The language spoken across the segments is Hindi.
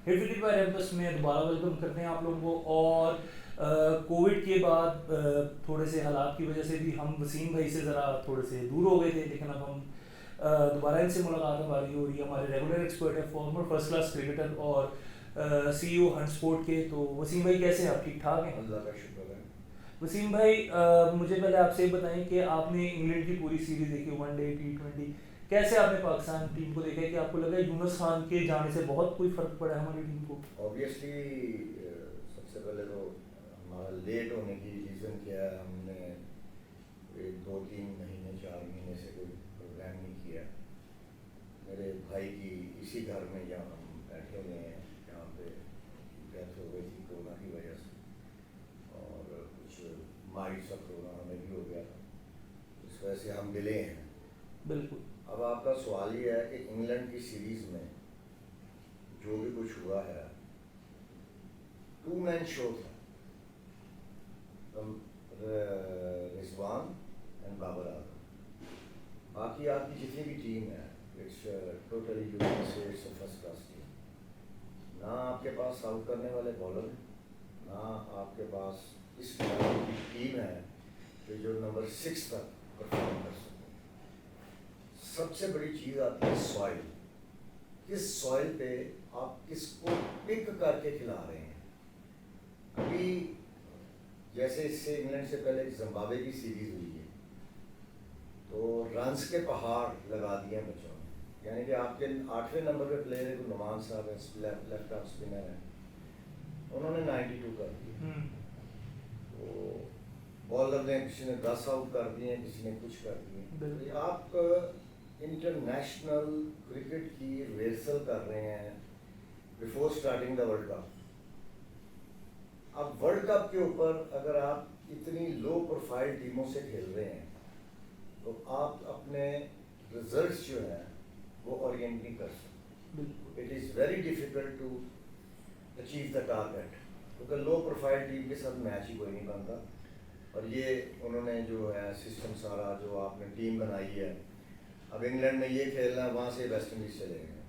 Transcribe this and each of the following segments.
हिट बाय रेम्बस में दोबारा वेलकम करते हैं आप लोगों को। और कोविड के बाद थोड़े से हालात की वजह से भी हम वसीम भाई से ज़रा थोड़े से दूर हो गए थे, लेकिन अब हम दोबारा इनसे मुलाकात हमारी हो रही है। हमारे रेगुलर एक्सपर्ट है, फॉर्मर फर्स्ट क्लास क्रिकेटर और सीईओ हंट स्पोर्ट के। तो वसीम भाई कैसे हैं आप, ठीक ठाक हैं? अल्लाह का शुक्र है। वसीम भाई, मुझे पहले आपसे ये बताएं कि आपने इंग्लैंड की पूरी सीरीज देखी, वनडे T20, कैसे आपने पाकिस्तान टीम को देखा कि आपको लगा यूनुस खान के जाने से बहुत कोई फर्क पड़ा है हमारी टीम को? ऑब्वियसली सबसे पहले तो हमारा लेट होने की रीज़न क्या है, हमने एक 2-3 महीने 4 महीने से कोई प्रोग्राम नहीं किया। मेरे भाई की इसी घर में जहाँ हम बैठे हुए हैं, जहाँ पे डेथ हो गई थी कोरोना की वजह से, और कुछ माइट सा कोरोना हमें भी हो गया था, इस वजह से हम डिले हैं। बिल्कुल। अब आपका सवाल ये है कि इंग्लैंड की सीरीज़ में जो भी कुछ हुआ है, 2 मैन शो था। रिजवान एंड बाबर आजम, बाकी आपकी जितनी भी टीम है, it's totally first class team. ना आपके पास आउट करने वाले बॉलर हैं, ना आपके पास इस लेवल की टीम है कि जो नंबर 6 तक परफॉर्म कर सके। सबसे बड़ी चीज़ आती है सॉइल। किस सॉइल पे आप किसको पिक करके खिला रहे हैं। अभी जैसे इससे इंग्लैंड से पहले जिम्बाब्वे की सीरीज हुई है, तो रन्स के पहाड़ लगा दिए हैं बच्चों ने। यानी कि आपके 8वें नंबर पे प्लेयर है नुमान साहब है, लेफ्ट आर्म स्पिनर है, उन्होंने 92 कर दिए। तो बॉलर ने किसी ने 10 आउट कर दिए, किसी ने कुछ कर दिए। तो आप इंटरनेशनल क्रिकेट की रिहर्सल कर रहे हैं before starting the world cup. अब वर्ल्ड कप के ऊपर अगर आप इतनी लो प्रोफाइल टीमों से खेल रहे हैं, तो आप अपने रिजल्ट्स जो हैं वो ओरिएंट नहीं कर सकते। It is very difficult to achieve the target, क्योंकि लो प्रोफाइल टीम के साथ मैच ही कोई नहीं बनता। और ये उन्होंने जो है सिस्टम सारा जो आपने टीम बनाई है, अब इंग्लैंड में ये खेलना है, वहाँ से वेस्ट इंडीज़ चले गए,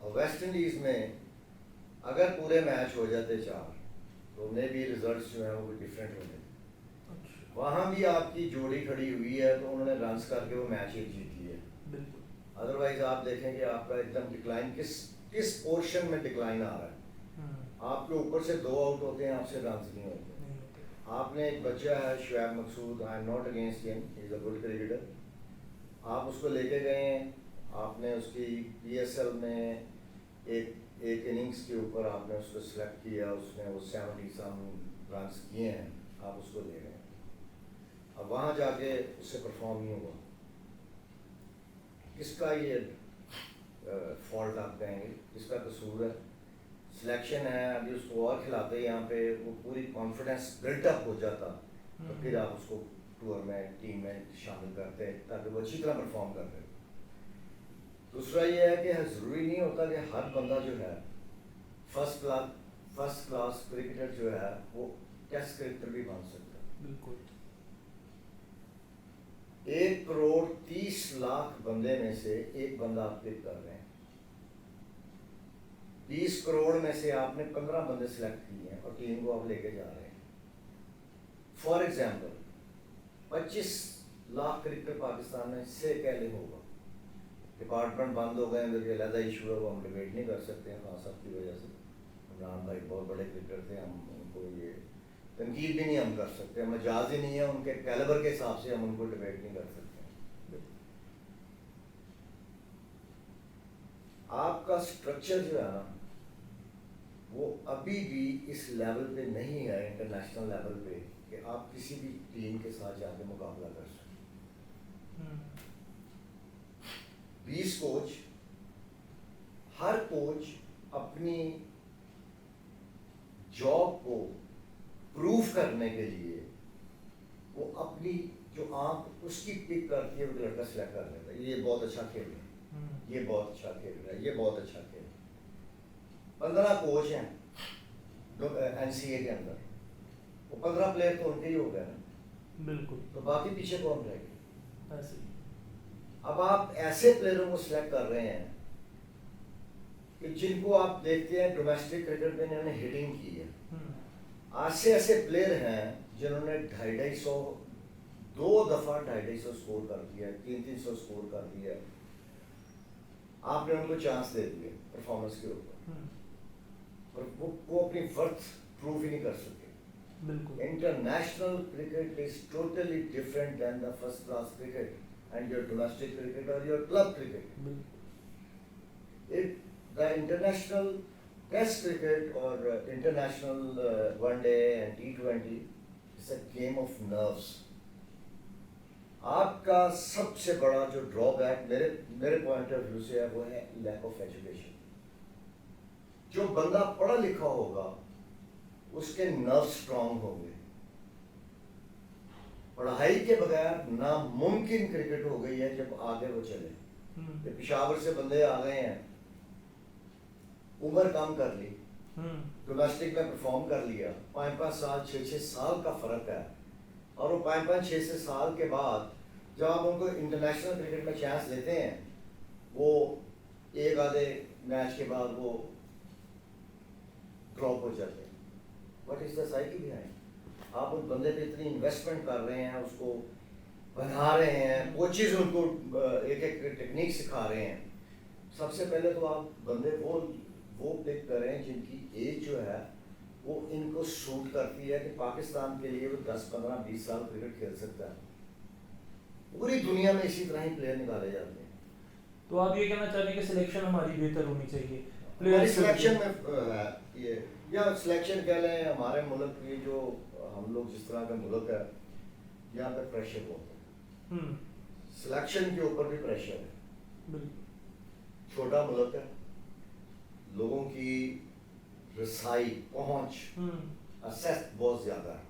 और वेस्ट इंडीज़ में अगर पूरे मैच हो जाते 4, तो मे भी रिजल्ट्स जो हैं वो भी डिफरेंट होते। वहाँ भी आपकी जोड़ी खड़ी हुई है, तो उन्होंने रन्स करके वो मैच एक जीत लिया। अदरवाइज आप देखें कि आपका एकदम डिक्लाइन किस पोर्शन में डिक्लाइन आ रहा है। आपके ऊपर से 2 आउट होते हैं, आपसे रन्स नहीं होते। आपने एक बच्चा है Shoaib Maqsood, I am not against him, he is a good cricketer. आप उसको लेके गए हैं, आपने उसकी PSL में एक इनिंग्स के ऊपर आपने उसको सिलेक्ट किया, उसने वो 70 सम रन्स किए हैं, आप उसको ले गए। अब वहाँ जाके उससे परफॉर्म नहीं हुआ, किसका ये फॉल्ट आप कहेंगे, किसका कसूर है? सिलेक्शन है। अभी उसको और खिलाते यहाँ पे वो पूरी कॉन्फिडेंस बिल्टअप हो जाता, तो फिर आप उसको टूर में टीम में शामिल करते ताकि वो अच्छी तरह परफॉर्म कर रहे। दूसरा ये है कि ज़रूरी नहीं होता कि हर बंदा जो है फर्स्ट क्लास क्रिकेटर जो है वो टेस्ट क्रिकेटर भी बन सकता है। बिल्कुल। 1 करोड़ 30 लाख बंदे में से एक बंदा आप पिक कर रहे हैं। 20 करोड़ में से आपने 15 बंदे सिलेक्ट किए हैं और टीम को आप लेके जा रहे हैं। For example 25 lakh cricketer Pakistan में से कैसे होगा? डिपार्टमेंट बंद हो गए, अलहदा इशू है, वो हम डिबेट नहीं कर सकते हैं खास साहब की वजह से। इमरान भाई बहुत बड़े क्रिकेटर थे, हम उनको ये तनकीद भी नहीं हम कर सकते, मजाज ही नहीं है, उनके कैलिबर के हिसाब से हम उनको डिबेट नहीं कर सकते। आपका स्ट्रक्चर जो है ना, वो अभी भी इस लेवल पे नहीं है, इंटरनेशनल लेवल पे, कि आप किसी भी टीम के साथ जाके मुकाबला कर सकें। 20 कोच, हर कोच अपनी जॉब को प्रूव करने के लिए वो अपनी जो आंख उसकी पिक करती है, वो लड़का सिलेक्ट कर लेता है। ये बहुत अच्छा खेल रहा है, ये बहुत अच्छा खेल रहा है, ये बहुत अच्छा खेल रहा है। 15 कोच हैं NCA के अंदर, वो 15 प्लेयर तो उनके ही हो गए ना। बिल्कुल। तो बाकी पीछे कौन रहेगा? ऐसे ही। अब आप ऐसे प्लेयरों को सिलेक्ट कर रहे हैं, कि जिनको आप देखते हैं डोमेस्टिक क्रिकेट में इन्होंने हिटिंग की है, आज से ऐसे प्लेयर हैं जिन्होंने 250 दो दफा 250 स्कोर कर दिया, 300 स्कोर कर दिया। आपने उनको चांस दे दिए परफॉर्मेंस के ऊपर, और वो अपनी वर्थ प्रूव ही नहीं कर सके। International cricket is totally different than the first class cricket and your domestic cricket और your club cricket. The international test cricket or international one day and T20 is a game of nerves. आपका सबसे बड़ा जो ड्रॉबैक मेरे पॉइंट ऑफ व्यू से है वो है लैक ऑफ एजुकेशन। जो बंदा पढ़ा लिखा होगा उसके नर्व स्ट्रांग होंगे। पढ़ाई के बगैर नामुमकिन क्रिकेट हो गई है जब आगे वो चले। पेशावर से बंदे आ गए हैं, उम्र कम कर ली, डोमेस्टिक में परफॉर्म कर लिया, 5-5 साल 6-6 साल का फर्क है, और वो 5-5 6 साल के बाद जब आप उनको इंटरनेशनल क्रिकेट में चांस देते हैं, वो एक आधे मैच के बाद वो ड्रॉप हो जाते हैं। What is the cycle behind? आप उस बंदे पे इतनी इन्वेस्टमेंट कर रहे हैं, उसको बना रहे हैं, कोचेज उनको एक एक टेक्निक सिखा रहे हैं। सबसे पहले तो आप बंदे वो पिक करें जिनकी एज जो है वो इनको सूट करती है कि पाकिस्तान के लिए वो 10-15-20 साल क्रिकेट खेल सकता है। पूरी दुनिया में इसी तरह ही प्लेयर निकाले जाते हैं। तो आप ये कहना चाहते हैं कि सिलेक्शन हमारी बेहतर होनी चाहिए? हमारी सिलेक्शन में ये या सिलेक्शन कह लें, हमारे मुल्क की जो हम लोग जिस तरह का मुल्क है, यहाँ पे प्रेशर बहुत है। सिलेक्शन के ऊपर भी प्रेशर है। छोटा मुल्क है, लोगों की रसाई पहुंच असेस बहुत ज्यादा है।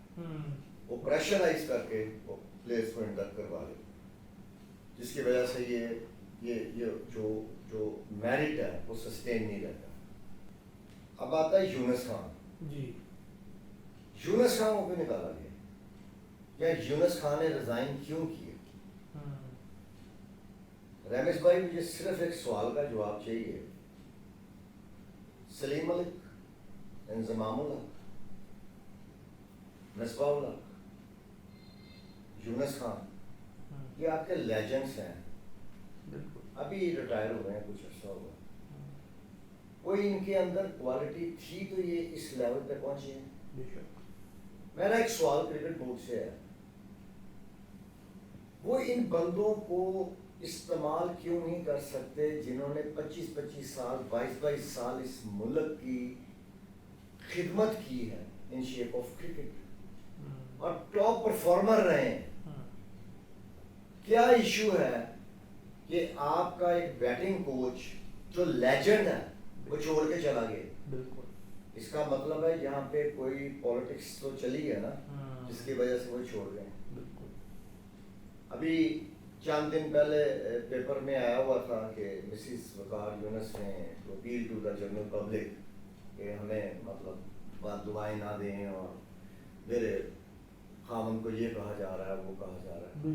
वो प्रेशराइज करके वो प्लेयर्स को इंडक्ट करवा ले, जिसकी वजह से ये जो मेरिट है वो सस्टेन नहीं रहता। अब आता है यूनुस खान जी। यूनुस खान को क्यों निकाला गया, या यूनुस खान ने रिजाइन क्यों किए? रमेश भाई, मुझे सिर्फ एक सवाल का जवाब चाहिए। सलीम मलिक, इंजमाम उल हक, मिसबाह उल हक, यूनुस खान, ये आपके लेजेंड्स हैं। अभी रिटायर हो गए हैं, कुछ अर्सा हुआ। कोई इनके अंदर क्वालिटी थी तो ये इस लेवल पे पहुंचे हैं। मेरा एक सवाल क्रिकेट बोर्ड से है, वो इन बंदों को इस्तेमाल क्यों नहीं कर सकते जिन्होंने 25-25 साल 22-22 साल इस मुल्क की खिदमत की है इन शेप ऑफ क्रिकेट और टॉप परफॉर्मर रहे हैं। क्या इशू है कि आपका एक बैटिंग कोच जो लेजेंड है वो छोड़ के चला गया? इसका मतलब है यहाँ पे कोई पॉलिटिक्स तो चली है ना, जिसकी वजह से वो छोड़ गए। अभी चंद दिन पहले पेपर में आया हुआ था कि मिसिस वकार यूनुस ने appeal to the general public कि हमें मतलब दुआएं ना दें और मेरे खामन को ये कहा जा रहा है, वो कहा जा रहा है।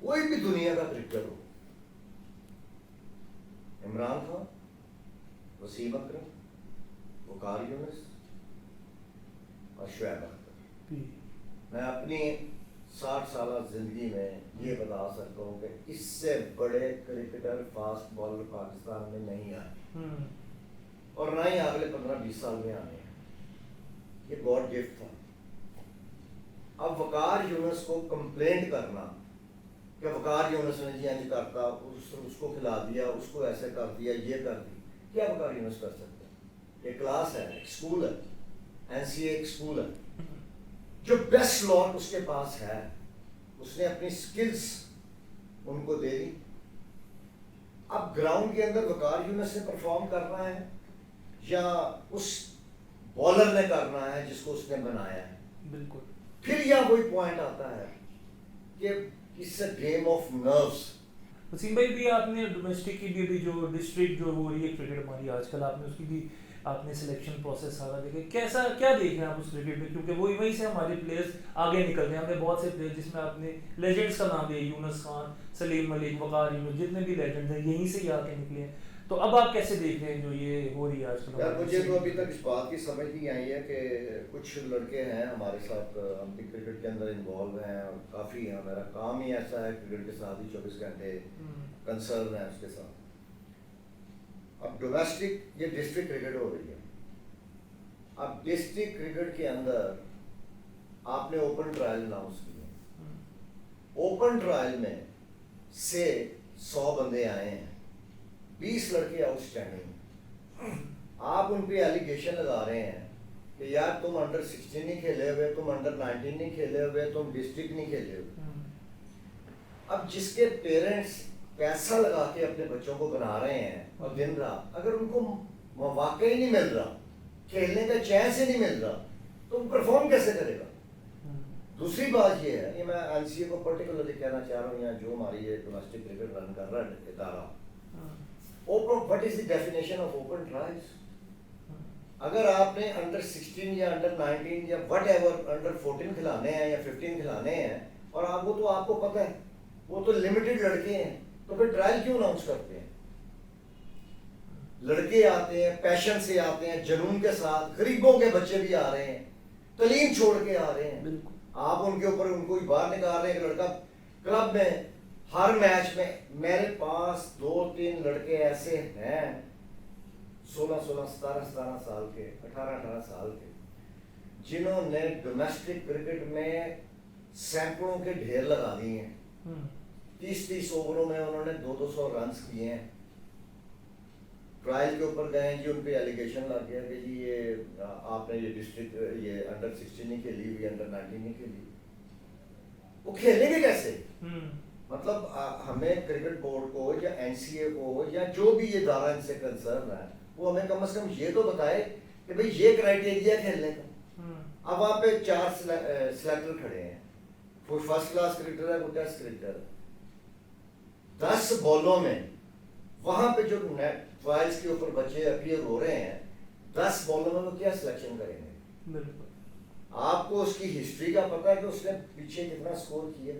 कोई भी दुनिया का क्रिकेटर हो, इमरान खान, वसीम अकरम, वकार यूनुस और शुएब अख्तर, मैं अपनी 60 साल जिंदगी में ये बता सकता हूँ कि इससे बड़े क्रिकेटर फास्ट बॉलर पाकिस्तान में नहीं आए और ना ही अगले 15-20 साल में आने हैं। ये गॉड गिफ्ट था। अब वकार यूनुस को कंप्लेंट करना कि वकार यूनुस ने जी इंज करता, उसको खिला दिया, उसको ऐसे कर दिया, ये कर दी, क्या वकार यूनुस कर सकते हैं? ये क्लास है, एक स्कूल है, NCA एक स्कूल है, जो बेस्ट लॉट उसके पास है, उसने अपनी स्किल्स उनको दे दी। अब ग्राउंड के अंदर वकार यूनुस ने परफॉर्म करना है या उस बॉलर ने करना है जिसको उसने बनाया है? बिल्कुल। फिर यहाँ वही पॉइंट आता है कि it's a game of nerves. Wasim भाई, भी आपने डोमेस्टिक की भी जो डिस्ट्रिक्ट जो हो रही है क्रिकेट हमारी आजकल, आपने उसकी भी आपने सिलेक्शन प्रोसेस सारा देखे, कैसा क्या देख रहे हैं आप उस क्रिकेट में? क्योंकि वहीं से हमारे प्लेयर्स आगे निकल रहे हैं। हमने बहुत से प्लेयर्स जिसमें आपने लेजेंड्स का नाम लिया, यूनुस खान, सलीम मलिक, वकार यूनुस, जितने भी लेजेंड्स हैं यहीं से ही आके निकले हैं। तो अब आप कैसे देख रहे हैं जो ये हो रही है आजकल? यार मुझे तो अभी तक इस बात की समझ नहीं आई है कि कुछ लड़के हैं हमारे साथ, हम भी क्रिकेट के अंदर इन्वॉल्व हैं और काफ़ी हैं, मेरा काम ही ऐसा है क्रिकेट के साथ ही 24 घंटे कंसर्न है उसके साथ। अब डोमेस्टिक ये डिस्ट्रिक्ट क्रिकेट हो रही है। अब डिस्ट्रिक्ट क्रिकेट के अंदर आपने ओपन ट्रायल अनाउंस किए, ओपन ट्रायल में से 100 बंदे आए हैं, 20 लड़के आउटस्टैंडिंग। आप उन पे एलिगेशन लगा रहे हैं कि यार तुम अंडर 16 नहीं खेले हुए, तुम अंडर 19 नहीं खेले हुए, तुम डिस्ट्रिक्ट नहीं खेले हुए। अब जिसके पेरेंट्स पैसा लगा के अपने बच्चों को बना रहे हैं और दिन रात, अगर उनको मौका ही नहीं मिल रहा, खेलने का चैन से नहीं मिल रहा, तो परफॉर्म कैसे करेगा? दूसरी बात ये है, ये मैं एनसीए को पर्टिकुलरली कहना चाह रहा हूँ, यहाँ जो हमारी ये डोमेस्टिक क्रिकेट रन कर रहा है इदारा, open, what is the definition of open trials? अगर आपने अंडर 16 या अंडर 19 या वट एवर अंडर 14 खिलाने हैं या 15 खिलाने हैं और आपको तो आपको पता है वो तो लिमिटेड लड़के हैं, तो फिर ट्रायल क्यों अनाउंस करते हैं? लड़के आते हैं, पैशन से आते हैं, जुनून के साथ, गरीबों के बच्चे भी आ रहे हैं, तलीम छोड़ के आ रहे हैं। आप उनके ऊपर उनको बाहर निकाल रहे हैं। लड़का क्लब में हर मैच में, मेरे पास 2-3 लड़के ऐसे हैं 16-16, 17-17 साल के, 18-18 साल के, जिन्होंने डोमेस्टिक क्रिकेट में सैकड़ों के ढेर लगा दिए हैं। 30-30 ओवरों में उन्होंने 200-200 रन किए हैं। ट्रायल के ऊपर गए जी, उन पे एलिगेशन लग गया कि जी ये आपने ये डिस्ट्रिक्ट ये अंडर 16 नहीं खेली हुई, अंडर 19 नहीं खेली। वो खेलेंगे कैसे? मतलब हमें क्रिकेट बोर्ड को या एनसीए को या जो भी ये दायरा इनसे कंसर्न है, वो हमें कम से कम ये तो बताए कि भाई ये क्राइटेरिया खेलने का। अब वहाँ पे 4 सिलेक्टर खड़े हैं, कोई फर्स्ट क्लास क्रिकेटर है, कोई टेस्ट क्रिकेटर है। 10 बॉलों में वहां पे जो ट्रायल्स के ऊपर बच्चे अपीयर हो रहे हैं, 10 बॉलों में वो क्या सिलेक्शन करेंगे? बिल्कुल। आपको उसकी हिस्ट्री का पता है कि उसने पीछे कितना स्कोर किया?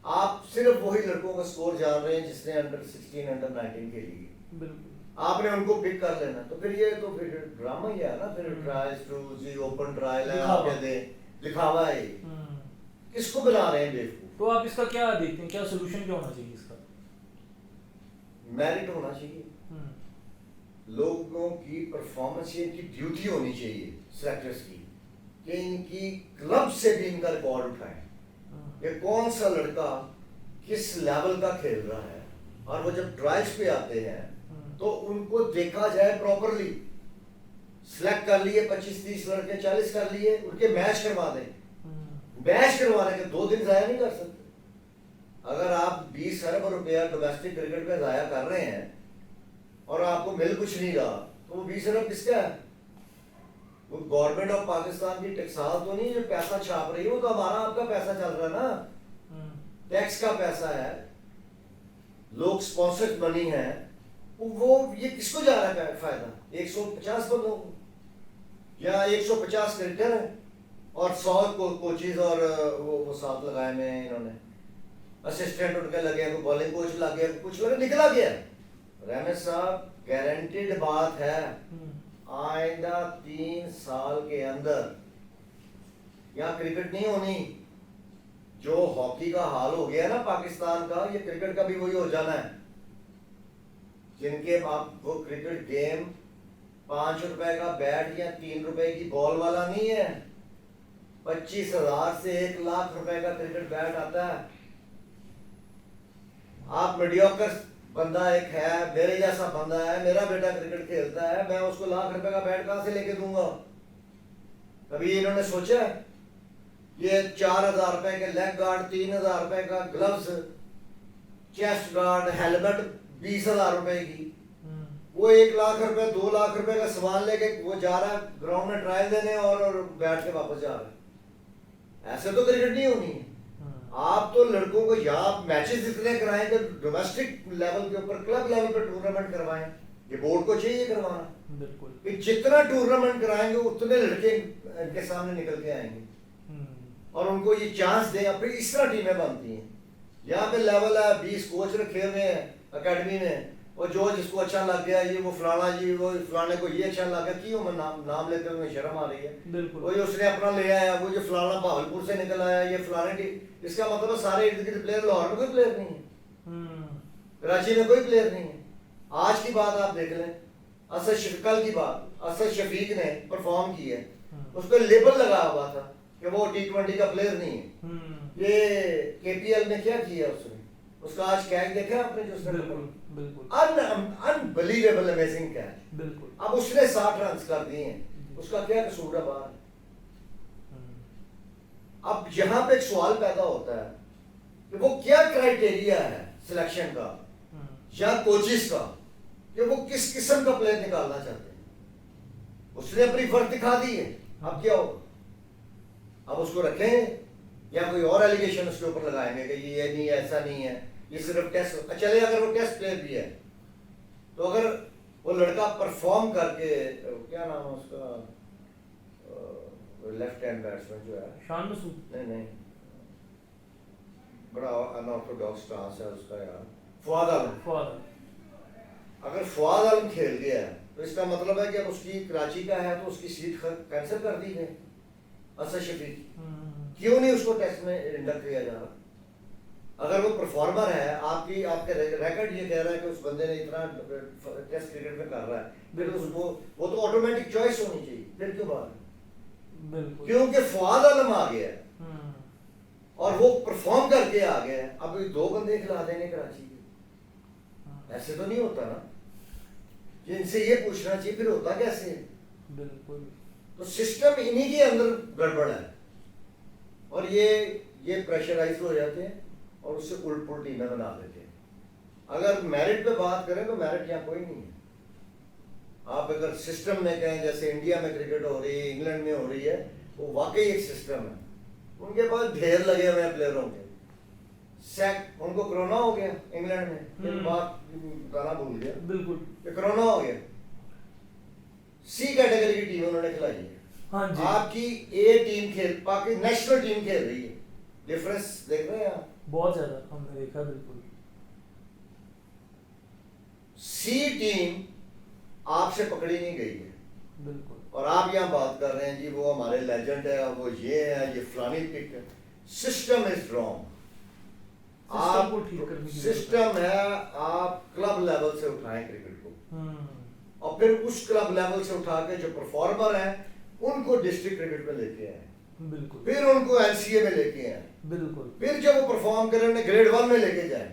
आप सिर्फ वही लड़कों का स्कोर जान रहे हैं जिसने अंडर 16 अंडर 19 खेली। बिल्कुल। आपने उनको पिक कर लेना, तो फिर ये तो फिर ड्रामा ही है ना। फिर trials to G open trial है, आप कह दे लिखावा है, किसको बना रहे हैं बेवकूफ? तो आप इसका क्या देखते हैं, क्या सोल्यूशन क्या होना चाहिए इसका? मेरिट होना चाहिए, लोगों की परफॉर्मेंस, इनकी ड्यूटी होनी चाहिए सेलेक्टर्स की कि इनकी क्लब से भी इनका रिकॉर्ड उठाएं कि कौन सा लड़का किस लेवल का खेल रहा है, और वो जब ट्रायल्स पे आते हैं तो उनको देखा जाए प्रॉपरली। सिलेक्ट कर लिए 25-30 लड़के, 40 कर लिए, उनके मैच करवा दें। मैच करवाने के 2 दिन जाया नहीं कर सकते। अगर आप 20 अरब रुपया डोमेस्टिक क्रिकेट में जाया कर रहे हैं और आपको मिल कुछ नहीं रहा, तो वो 20 अरब किसका है? वो गवर्नमेंट ऑफ पाकिस्तान की टैक्साल तो नहीं जो पैसा छाप रही है, वो तो हमारा आपका पैसा चल रहा है ना, टैक्स का पैसा है, लोग स्पॉन्सर्ड मनी है, वो ये किसको जा रहा है फायदा? 150 बंदों को या 150 क्रिकेटर है और 100 कोचेज और वो साथ लगाए में इन्होंने, असिस्टेंट उनके लगे, कोई बॉलिंग कोच लग गया, कुछ लगे, निकला गया। रहमत साहब, गारंटीड बात है, आइंदा 3 साल के अंदर यहाँ क्रिकेट नहीं होनी। जो हॉकी का हाल हो गया ना पाकिस्तान का, ये क्रिकेट का भी वही हो जाना है। जिनके आप वो क्रिकेट गेम 5 रुपए का बैट या 3 रुपए की बॉल वाला नहीं है, 25,000 से 1 लाख रुपए का क्रिकेट बैट आता है। आप मीडियोकर बंदा एक है, मेरे जैसा बंदा है, मेरा बेटा क्रिकेट खेलता है, मैं उसको लाख रुपए का बैट कहां से लेके दूंगा? कभी इन्होंने सोचा? ये 4,000 रुपए के लेग गार्ड, 3,000 रुपए का ग्लव्स, चेस्ट गार्ड, हेलमेट 20,000 रुपए की, वो 1 लाख रुपए 2 लाख रुपए का सामान लेके वो जा रहा है ग्राउंड में ट्रायल देने और बैठ के वापस जा रहा है। ऐसे तो क्रिकेट नहीं होनी है। आप तो लड़कों को यहाँ मैचेस इतने कराएं कि डोमेस्टिक लेवल के ऊपर, क्लब लेवल पे टूर्नामेंट करवाएं। ये बोर्ड को चाहिए करवाना। बिल्कुल। कि जितना टूर्नामेंट कराएंगे उतने लड़के इनके सामने निकल के आएंगे और उनको ये चांस दें। फिर इस तरह टीमें बनती हैं। यहाँ पे लेवल है, 20 कोच रखे हुए हैं अकेडमी में और जो जिसको अच्छा लग गया ये वो फलाना जी वो फलाने को ये अच्छा लग गया, क्यों मैं नाम लेते हुए शर्म आ रही है। बिल्कुल वही उसने अपना ले आया, वो जो फलाना भावलपुर से निकल आया, ये फलाने टीम, इसका मतलब सारे इर्द गिर्द प्लेयर, लाहौर में कोई प्लेयर नहीं है, कराची में कोई प्लेयर नहीं है। आज की बात आप देख लें, कल की बात, असद शफीक ने परफॉर्म किया, उस पर लेबल लगा हुआ था कि वो T20 का प्लेयर नहीं है। ये KPL में क्या किया उसने, उसका आज कैच देखा आपने जो उसने, बिल्कुल अनबिलीवेबल अमेजिंग कैच। बिल्कुल अब उसने 60 रन कर दिए हैं, उसका क्या कसूर है बाहर। अब यहाँ पे एक सवाल पैदा होता है कि वो क्या क्राइटेरिया है सिलेक्शन का या कोचिस का कि वो किस किस्म का प्लेयर निकालना चाहते हैं। उसने अपनी फर्क दिखा दी है, अब क्या होगा, अब उसको रखेंगे या कोई और एलिगेशन उसके ऊपर लगाएंगे कि ये नहीं है, ऐसा नहीं है, ये सिर्फ टेस्ट। चले अगर वो टेस्ट प्लेयर भी है तो अगर वो लड़का परफॉर्म करके, क्या नाम है उसका, लेफ्ट हैंड बैट्समैन जो है, शान मसूद, नहीं बड़ा अनऑर्थोडॉक्स स्टांस है उसका यार, फवाद आलम। अगर फवाद आलम खेल गया है तो इसका मतलब है कि अब उसकी कराची का है तो उसकी सीट कैंसिल कर दी गई। असद शफीक क्यों नहीं उसको टेस्ट में इंडक्ट किया जा रहा? अगर वो परफॉर्मर है, आपके रिकॉर्ड ये कह रहा है कि उस बंदे ने इतना टेस्ट क्रिकेट में कर रहा है, फिर उसको वो तो ऑटोमेटिक चॉइस होनी चाहिए, फिर क्यों बात? बिल्कुल, क्योंकि फवाद आलम आ गया है और वो परफॉर्म करके आ गया है, अब 2 बंदे खिला देंगे कराची के, ऐसे तो नहीं होता ना। जिनसे ये पूछना चाहिए फिर होता कैसे? बिल्कुल। तो सिस्टम इन्हीं के अंदर गड़बड़ है और ये प्रेशराइज हो जाते हैं और उससे उल्ट पुल्ट टीमें बना देते हैं। अगर मेरिट पे बात करें तो मेरिट यहाँ कोई नहीं है। आप अगर सिस्टम में कहें जैसे इंडिया में क्रिकेट हो रही है, इंग्लैंड में हो रही है, वो वाकई एक सिस्टम है। उनके पास ढेर लगे हुए हैं प्लेयरों के। उनको कोरोना हो गया इंग्लैंड में, फिर बात बताना भूल गया, बिल्कुल कोरोना हो गया, C कैटेगरी की टीम उन्होंने खिलाई है। हाँ जी। आपकी A टीम बाकी नेशनल टीम खेल रही है, डिफरेंस देख रहे हैं आप? बहुत ज्यादा हमने देखा। बिल्कुल। C टीम आपसे पकड़ी नहीं गई है, बिल्कुल। और आप यहाँ बात कर रहे हैं जी वो हमारे लेजेंड है, वो ये है, ये फलानी पिक है। System is wrong. आप सिस्टम है, आप क्लब लेवल से उठाएं क्रिकेट को और फिर उस क्लब लेवल से उठा के जो परफॉर्मर हैं उनको डिस्ट्रिक्ट क्रिकेट में लेके आए, बिल्कुल, फिर उनको NCA में लेके आए, बिल्कुल, फिर जब वो परफॉर्म करें उन्हें ग्रेड 1 में लेके जाएं,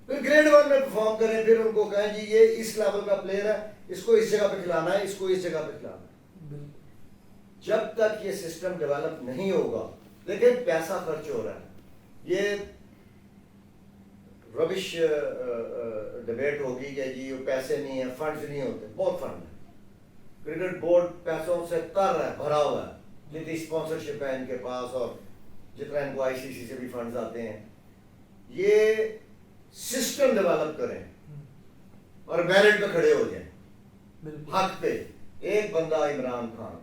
फिर ग्रेड 1 में परफॉर्म करें, फिर उनको कहें जी ये इस लेवल का प्लेयर है, इसको इस जगह पे खिलाना है, इसको इस जगह पे खिलाना है। जब तक ये सिस्टम डेवलप नहीं होगा, देखिए पैसा खर्च हो रहा है, ये रबिश डिबेट होगी कि जी पैसे नहीं है, फंड्स नहीं होते, बहुत फंड है। क्रिकेट बोर्ड पैसों से तर है, भरा हुआ है, जितनी स्पॉन्सरशिप है इनके पास और जितना इनको ICC से भी फंड्स आते हैं। ये सिस्टम डेवलप करें और मेरिट पे खड़े हो जाएं, हक पे। एक बंदा इमरान खान,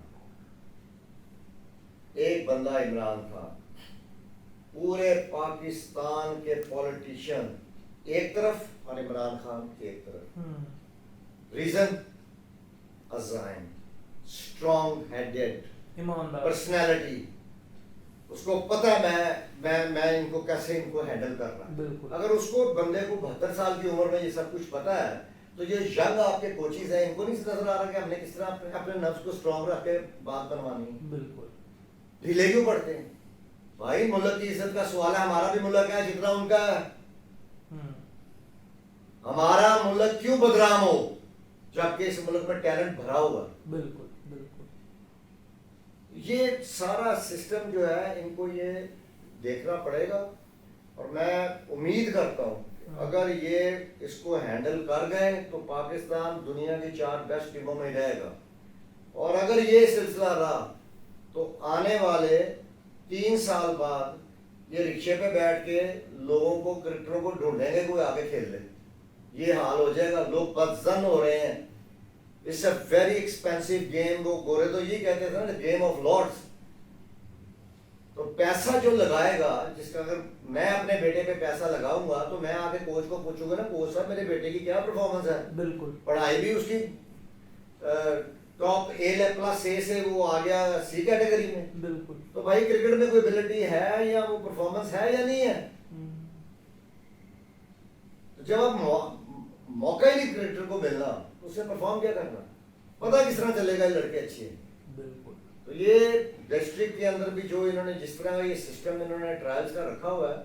पूरे पाकिस्तान के पॉलिटिशियन एक तरफ और इमरान खान एक तरफ। रीजन अजाइम, स्ट्रॉन्ग हेडेड, ईमानदार, पर्सनैलिटी, उसको पता है मैं इनको कैसे इनको हैंडल करना। अगर उसको बंदे को 72 साल की उम्र में ये सब कुछ पता है तो ये यंग आपके कोचेज हैं, इनको नहीं नजर आ रहा कि हमने किस तरह अपने नफ्स को स्ट्रॉन्ग रख के बात बनवानी है। बिल्कुल। ढीले क्यों पड़ते हैं भाई? मुल्क की इज्जत का सवाल है, हमारा भी मुल्क है जितना उनका है। हमारा मुल्क क्यों बदनाम हो जबकि इस मुल्क में टैलेंट भरा हुआ? बिल्कुल, बिल्कुल। ये सारा सिस्टम जो है इनको ये देखना पड़ेगा और मैं उम्मीद करता हूँ अगर ये इसको हैंडल कर गए तो पाकिस्तान दुनिया की 4 बेस्ट टीमों में रहेगा। और अगर ये सिलसिला रहा तो आने वाले 3 साल बाद ये रिक्शे पे बैठ के लोगों को, क्रिकेटरों को ढूंढेंगे कोई आगे खेल ले, ये हाल हो जाएगा। लोग बदजन हो रहे हैं। It's a very expensive game. वो गोरे तो ये कहते थे ना, गेम ऑफ लॉर्ड्स। तो पैसा जो लगाएगा, जिसका अगर मैं अपने बेटे पे पैसा लगाऊंगा तो मैं आके कोच को पूछूंगा ना, कोच साहब मेरे बेटे की क्या परफॉर्मेंस है, बिल्कुल पढ़ाई भी उसकी टॉप ए प्लस ए से वो आ गया सी कैटेगरी में, बिल्कुल। तो भाई क्रिकेट में कोई एबिलिटी है या वो परफॉर्मेंस है या नहीं है। तो जब आप मौका ही नहीं क्रिकेटर को मिलना तो उसे परफॉर्म क्या करना, पता किस तरह चलेगा ये लड़के अच्छे हैं। बिल्कुल। तो ये डिस्ट्रिक्ट के अंदर भी जो इन्होंने जिस तरह का ये सिस्टम इन्होंने ट्रायल्स का रखा हुआ है,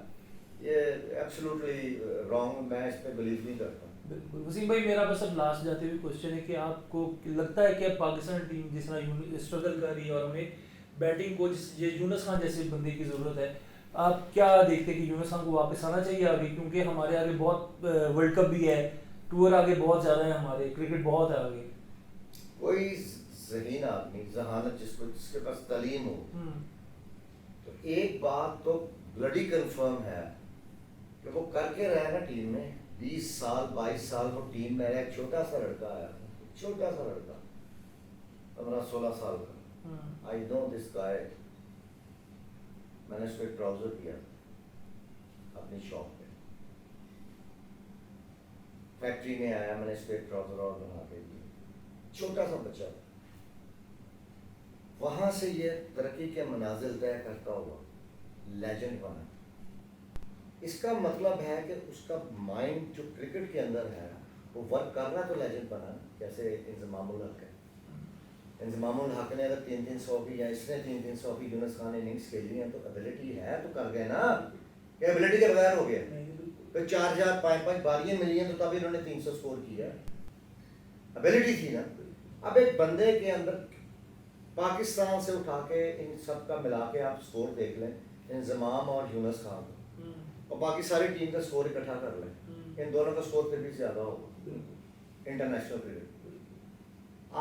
ये एब्सोल्युटली रॉन्ग, मैं इस पे बिलीव नहीं करता। बिल्कुल। वसीम भाई, मेरा बस अब लास्ट जाते हुए क्वेश्चन है कि आपको लगता है कि अब पाकिस्तान टीम जिस तरह स्ट्रगल कर रही है और हमें बैटिंग कोच ये यूनुस खान जैसे बंदे की ज़रूरत है, आप क्या देखते हैं कि यूनुस खान को वापस आना चाहिए आगे, क्योंकि हमारे आगे बहुत वर्ल्ड कप भी है, टूर आगे बहुत ज़्यादा है, हमारे क्रिकेट बहुत है आगे। कोई ज़हीन आदमी, जहानत जिसको जिसके पास तालीम हो, तो एक बात तो ब्लडी कंफर्म है कि वो करके रहे ना टीम में 20 साल 22 साल वो टीम में एक छोटा सा लड़का आया, छोटा सा लड़का 15-16 साल का, आई नो दिस गाय, मैंने उसको एक ट्राउजर दिया अपनी शॉप पे, फैक्ट्री में आया, मैंने इसको एक ट्राउजर और बना के दिया, छोटा सा बच्चा, वहां से ये तरक्की के मनाजिल तय करता हुआ लेजेंड बना। इसका मतलब है कि उसका माइंड जो क्रिकेट के अंदर है वो वर्क कर रहा तो लेजेंड बना। जैसे इंजमामुल हक है, इंजमामुल हक ने अगर 300 की या इसने 300 की यूनुस खान ने इनिंग्स खेली है तो एबिलिटी है तो कर गए ना, ये एबिलिटी के बगैर हो गया। फिर 4,000 5-5 बारियां मिली हैं तो तब इन्होंने 300 स्कोर किया, एबिलिटी थी ना। अब एक बंदे के अंदर पाकिस्तान से उठा के इन सब का मिला के आप स्कोर देख लें, इंजमाम और यूनुस खान, और बाकी सारी टीम का स्कोर इकट्ठा कर लें, इन दोनों का स्कोर फिर भी ज्यादा होगा इंटरनेशनल क्रिकेट।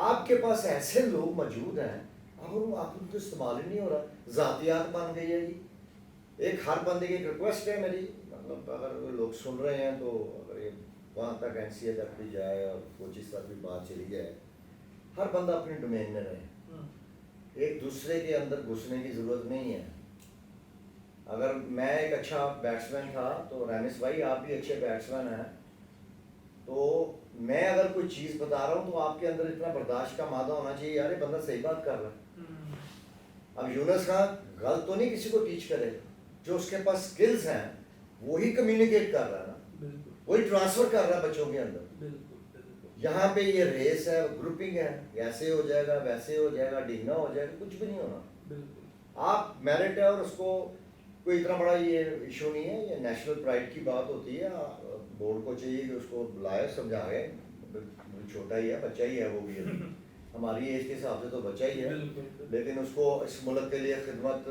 आपके पास ऐसे लोग मौजूद हैं, अब आप उनको इस्तेमाल ही नहीं हो रहा, ज़ातियात बन गई है जी। एक हर बंदे की एक रिक्वेस्ट है मेरी, मतलब अगर लोग सुन रहे हैं तो अगर ये वहाँ तक NCA तक भी जाए और कोचिस तक भी बात चली जाए, हर बंदा अपने डोमेन में रहे, एक दूसरे के अंदर घुसने की ज़रूरत नहीं है। अगर मैं एक अच्छा बैट्समैन था तो रमेश भाई आप भी अच्छे बैट्समैन हैं, तो मैं अगर कोई चीज़ बता रहा हूँ तो आपके अंदर इतना बर्दाश्त का मादा होना चाहिए, यार ये बंदा सही बात कर रहा है। अब यूनुस खान गलत तो नहीं किसी को टीच करे, जो उसके पास स्किल्स हैं वही कम्युनिकेट कर रहा है ना, वही ट्रांसफर कर रहा है बच्चों के अंदर। यहाँ पे ये रेस है, ग्रुपिंग है, ऐसे हो जाएगा वैसे हो जाएगा, डीना हो जाएगा, कुछ भी नहीं होना। आप मेरिट है और उसको कोई इतना बड़ा ये इशू नहीं है, ये नेशनल प्राइड की बात होती है। बोर्ड को चाहिए कि उसको बुलाए समझाए, छोटा ही है, बच्चा ही है वो भी हमारी एज के हिसाब से तो बच्चा ही है, लेकिन उसको इस मुल्क के लिए खिदमत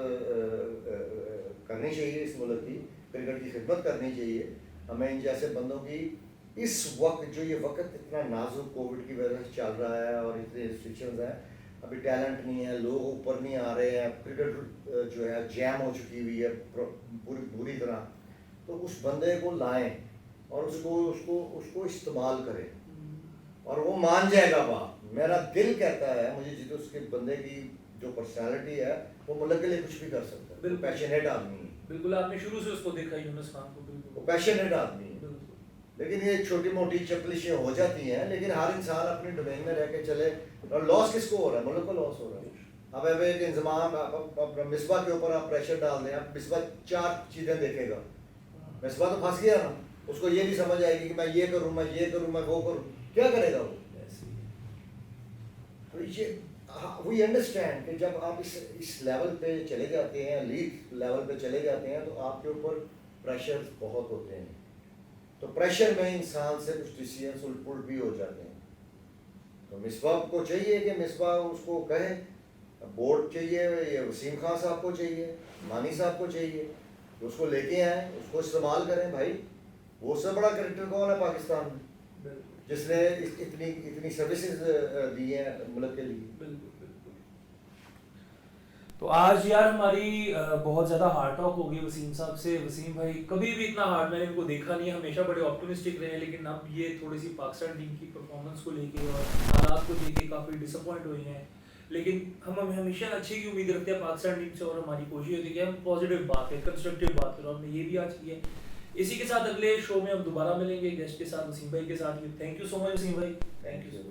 करनी चाहिए, इस मुल्क की क्रिकेट की खिदमत करनी चाहिए। हमें इन जैसे बंदों की इस वक्त जो ये वक्त इतना नाजुक कोविड की वजह से चल रहा है और इतने रिस्ट्रिक्शंस हैं, अभी टैलेंट नहीं है, लोग ऊपर नहीं आ रहे हैं, क्रिकेट जो है जैम हो चुकी हुई है पूरी तरह, तो उस बंदे को लाएं और उसको इस्तेमाल करें और वो मान जाएगा। बात मेरा दिल कहता है मुझे, जितने उसके बंदे की जो पर्सनालिटी है वो मुल्क के लिए कुछ भी कर सकता है, बिल्कुल पैशनेट आदमी है। बिल्कुल, आपने शुरू से उसको देखा यूनुस खान को, बिल्कुल वो पैशनेट आदमी है। लेकिन ये छोटी मोटी चपलिशें हो जाती हैं, लेकिन हर इंसान अपने डोमेन में रह के चले, और लॉस किसको हो रहा है, मुल्क को लॉस हो रहा है। अब एक इंतजाम मिसबा के ऊपर आप प्रेशर डाल दें, आप मिसबा 4 चीज़ें देखेगा, मिसबा तो फंस गया ना, उसको ये नहीं समझ आएगी कि मैं ये करूँ मैं ये करूँ मैं वो करूँ, क्या करेगा वो। तो ये वी अंडरस्टैंड कि जब आप इस लेवल पे चले जाते हैं, लीग लेवल पे चले जाते हैं, तो आपके ऊपर प्रेशर बहुत होते हैं, तो प्रेशर में इंसान से कुछ डिसीजंस उलट भी हो जाते हैं। तो मिसबाह को चाहिए कि मिसबाह उसको कहे, बोर्ड चाहिए, ये वसीम खान साहब को चाहिए, मानी साहब को चाहिए, तो उसको लेके आए, उसको इस्तेमाल करें। भाई वो सबसे बड़ा क्रिकेटर कौन है पाकिस्तान में जिसने इतनी सर्विसेज दी हैं मुल्क के लिए। तो आज यार हमारी बहुत ज़्यादा हार्ड टॉक हो गई वसीम साहब से। वसीम भाई कभी भी इतना हार्ड मैंने इनको देखा नहीं है, हमेशा बड़े ऑप्टिमिस्टिक रहे हैं, लेकिन अब ये थोड़ी सी पाकिस्तान टीम की परफॉर्मेंस को लेके और हालात को लेके काफ़ी डिसअपॉइंट हुए हैं। लेकिन हम हमेशा अच्छे की उम्मीद रखते हैं पाकिस्तान टीम से, और हमारी कोशिश होती है कि हम पॉजिटिव बात करें, कंस्ट्रक्टिव बात करें, और हमने ये भी आज की है। इसी के साथ अगले शो में हम दोबारा मिलेंगे गेस्ट के साथ, वसीम भाई के साथ। Thank you so much Wasim भाई, थैंक यू।